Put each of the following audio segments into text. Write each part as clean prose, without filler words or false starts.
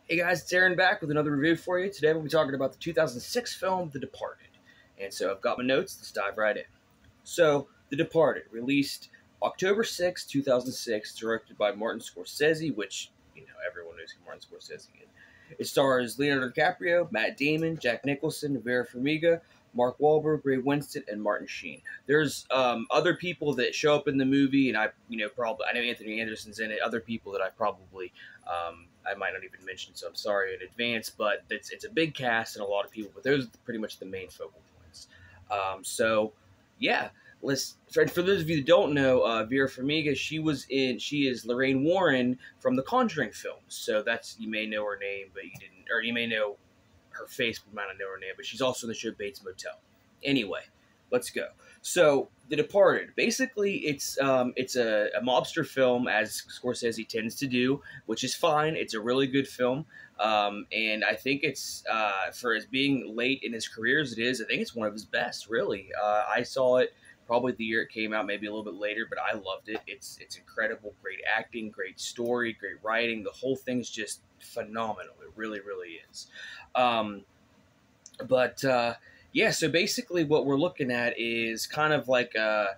Hey guys, it's Aaron back with another review for you. Today we'll be talking about the 2006 film The Departed. And so I've got my notes, let's dive right in. So, The Departed, released October 6, 2006, directed by Martin Scorsese, which, everyone knows who Martin Scorsese is. It stars Leonardo DiCaprio, Matt Damon, Jack Nicholson, Vera Farmiga, Mark Wahlberg, Ray Winston, and Martin Sheen. There's other people that show up in the movie, and I know Anthony Anderson's in it. Other people that I might not even mention, so I'm sorry in advance. But it's a big cast and a lot of people, but those are pretty much the main focal points. So yeah, for those of you that don't know, Vera Farmiga, she is Lorraine Warren from the Conjuring films. So you may know her name, but you may know her face, but might not know her name. But she's also in the show Bates Motel. Anyway, let's go. So, The Departed. Basically, it's a mobster film, as Scorsese tends to do, which is fine. It's a really good film, and I think it's for as being late in his career as it is, I think it's one of his best. Really, I saw it probably the year it came out, maybe a little bit later, but I loved it. It's incredible, great acting, great story, great writing. The whole thing's just phenomenal. It really, really is. But yeah, so basically what we're looking at is kind of like a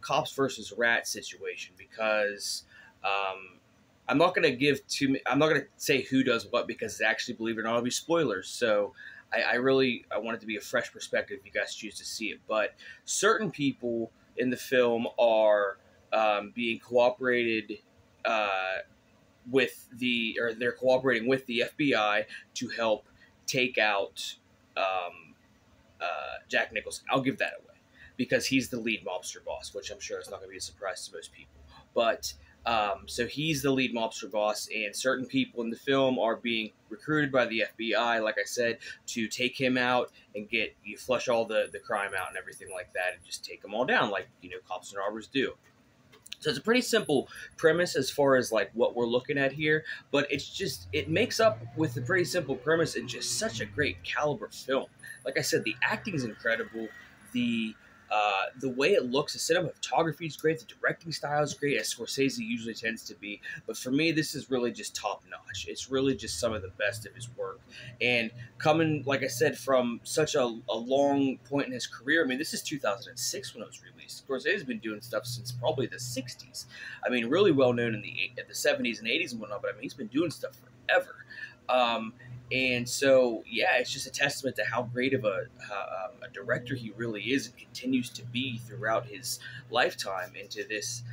cops versus rats situation because I'm not going to I'm not going to say who does what because actually, believe it or not, it'll be spoilers. So I want it to be a fresh perspective if you guys choose to see it. But certain people in the film are being cooperated they're cooperating with the FBI to help take out Jack Nicholson. I'll give that away because he's the lead mobster boss, which I'm sure is not going to be a surprise to most people. But so he's the lead mobster boss, and certain people in the film are being recruited by the FBI, like I said, to take him out and flush all the crime out and everything like that, and just take them all down, like cops and robbers do. So it's a pretty simple premise as far as like what we're looking at here, but it makes up with the pretty simple premise and just such a great caliber film. Like I said, the acting is incredible. The way it looks, the cinematography is great. The directing style is great, as Scorsese usually tends to be. But for me, this is really just top notch. It's really just some of the best of his work. And coming, like I said, from such a long point in his career, I mean, this is 2006 when it was released. Scorsese's been doing stuff since probably the 60s. I mean, really well known in the 70s and 80s and whatnot, but I mean, he's been doing stuff forever. And so, yeah, it's just a testament to how great of a director he really is and continues to be throughout his lifetime into this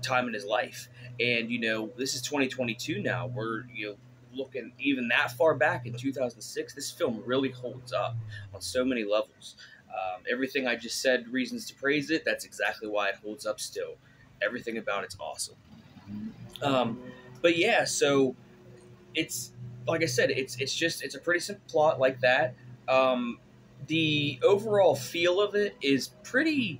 time in his life. And, this is 2022 now. We're, looking even that far back in 2006. This film really holds up on so many levels. Everything I just said, reasons to praise it, that's exactly why it holds up still. Everything about it's awesome. But yeah, so it's like I said, it's a pretty simple plot like that. The overall feel of it is pretty.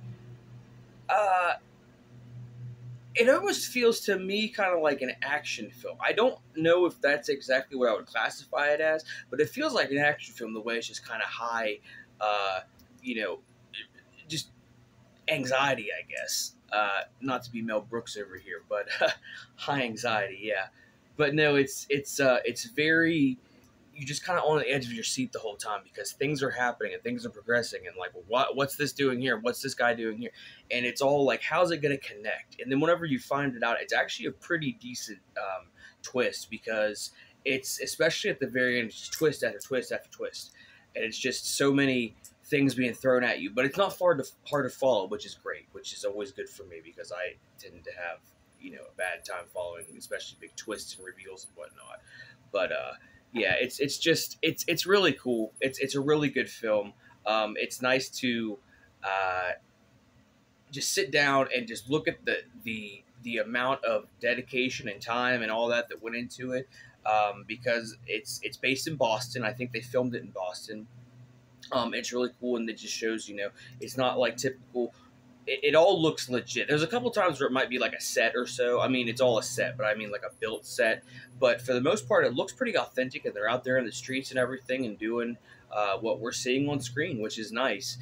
It almost feels to me kind of like an action film. I don't know if that's exactly what I would classify it as, but it feels like an action film the way it's just kind of high, you know, just anxiety, I guess. Not to be Mel Brooks over here, but high anxiety, yeah. But no, it's very, you just kind of on the edge of your seat the whole time because things are happening and things are progressing and like, well, what's this doing here? What's this guy doing here? And it's all like, how's it going to connect? And then whenever you find it out, it's actually a pretty decent twist because it's, especially at the very end, it's just twist after twist after twist. And it's just so many things being thrown at you, but it's not hard to follow, which is great, which is always good for me because I tend to have, a bad time following, especially big twists and reveals and whatnot. But yeah, it's really cool. It's a really good film. It's nice to just sit down and just look at the amount of dedication and time and all that went into it. Because it's based in Boston. I think they filmed it in Boston. It's really cool, and it just shows, it's not like typical. It all looks legit. There's a couple times where it might be like a set or so. I mean, it's all a set, but I mean like a built set. But for the most part, it looks pretty authentic, and they're out there in the streets and everything and doing what we're seeing on screen, which is nice.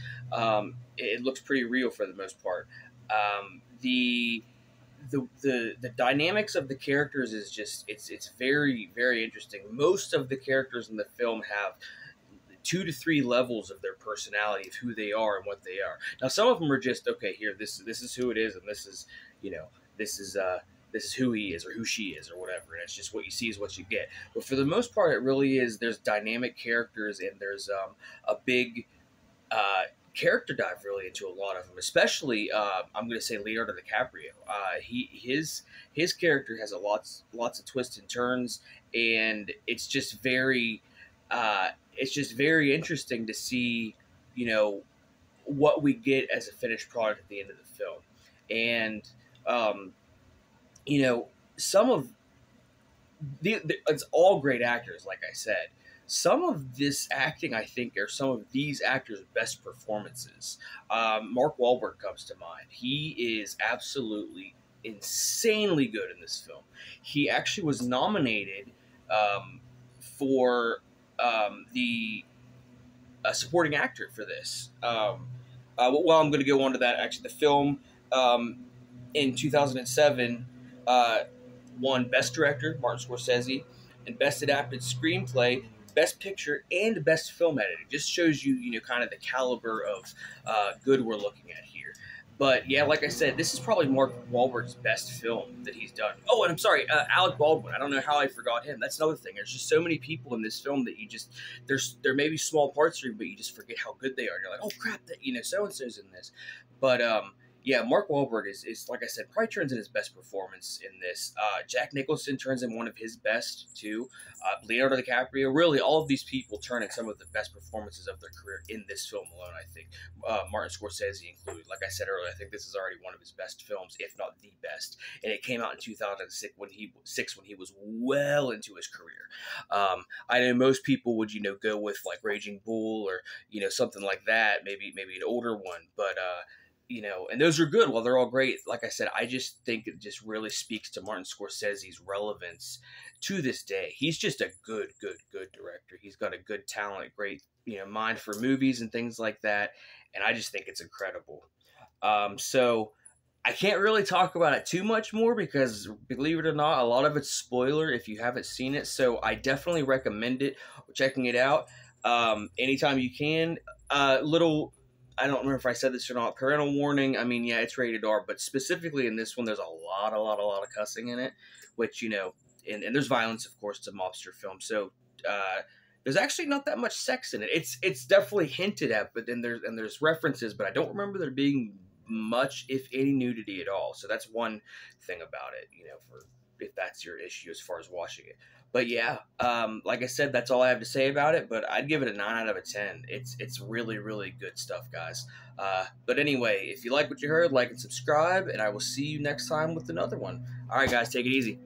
It looks pretty real for the most part. The the dynamics of the characters is just it's very very interesting. Most of the characters in the film have 2 to 3 levels of their personality, of who they are and what they are. Now, some of them are just okay. Here, this is who it is, and this is, you know, this is who he is or who she is or whatever. And it's just what you see is what you get. But for the most part, it really is. There's dynamic characters, and there's a big character dive really into a lot of them. Especially, I'm going to say Leonardo DiCaprio. His character has lots of twists and turns, and it's just very interesting to see, you know, what we get as a finished product at the end of the film. And you know, some of it's all great actors, like I said. Some of this acting, I think, are some of these actors' best performances. Mark Wahlberg comes to mind. He is absolutely insanely good in this film. He actually was nominated for the supporting actor for this. Well, I'm going to go on to that. Actually, the film in 2007 won Best Director, Martin Scorsese, and Best Adapted Screenplay, Best Picture, and Best Film Editing. Just shows you, you know, kind of the caliber of good we're looking at here. But yeah, like I said, this is probably Mark Wahlberg's best film that he's done. Oh, and I'm sorry, Alec Baldwin. I don't know how I forgot him. That's another thing. There's just so many people in this film that you just there may be small parts here, but you just forget how good they are. You're like, oh crap, that, you know, so and so's in this. But yeah, Mark Wahlberg is like I said, probably turns in his best performance in this. Jack Nicholson turns in one of his best too. Leonardo DiCaprio, really, all of these people turn in some of the best performances of their career in this film alone. I think Martin Scorsese included. Like I said earlier, I think this is already one of his best films, if not the best. And it came out in 2006 when he was well into his career. I know most people would, you know, go with like Raging Bull or, you know, something like that, maybe an older one, but you know, and those are good. Well, they're all great. Like I said, I just think it just really speaks to Martin Scorsese's relevance to this day. He's just a good director. He's got a good talent, great, you know, mind for movies and things like that. And I just think it's incredible. So I can't really talk about it too much more because, believe it or not, a lot of it's spoiler if you haven't seen it. So I definitely recommend it, checking it out anytime you can. I don't remember if I said this or not. Parental warning. I mean, yeah, it's rated R, but specifically in this one, there's a lot of cussing in it, which, you know, and there's violence, of course. It's a mobster film, so there's actually not that much sex in it. It's definitely hinted at, but then there's references, but I don't remember there being much, if any, nudity at all. So that's one thing about it, you know, for if that's your issue as far as watching it. But yeah, like I said, that's all I have to say about it, but I'd give it a 9 out of a 10. It's really, really good stuff, guys. But anyway, if you like what you heard, like and subscribe, and I will see you next time with another one. All right, guys, take it easy.